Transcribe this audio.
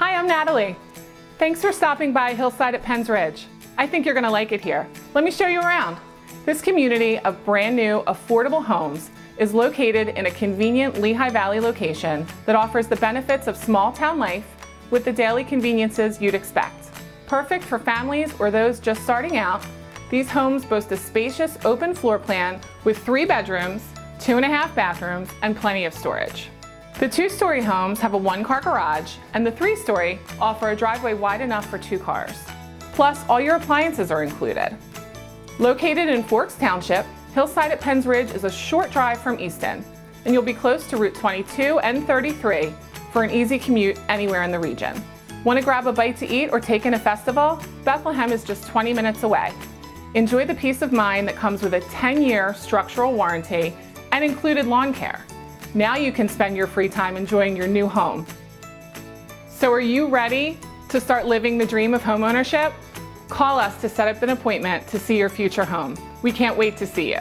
Hi, I'm Natalie. Thanks for stopping by Hillside at Penn's Ridge. I think you're going to like it here. Let me show you around. This community of brand new, affordable homes is located in a convenient Lehigh Valley location that offers the benefits of small town life with the daily conveniences you'd expect. Perfect for families or those just starting out, these homes boast a spacious open floor plan with 3 bedrooms, 2.5 bathrooms, and plenty of storage. The 2-story homes have a 1-car garage, and the 3-story offer a driveway wide enough for 2 cars. Plus, all your appliances are included. Located in Forks Township, Hillside at Penn's Ridge is a short drive from Easton, and you'll be close to Route 22 and 33 for an easy commute anywhere in the region. Want to grab a bite to eat or take in a festival? Bethlehem is just 20 minutes away. Enjoy the peace of mind that comes with a 10-year structural warranty and included lawn care. Now you can spend your free time enjoying your new home. So are you ready to start living the dream of homeownership? Call us to set up an appointment to see your future home. We can't wait to see you.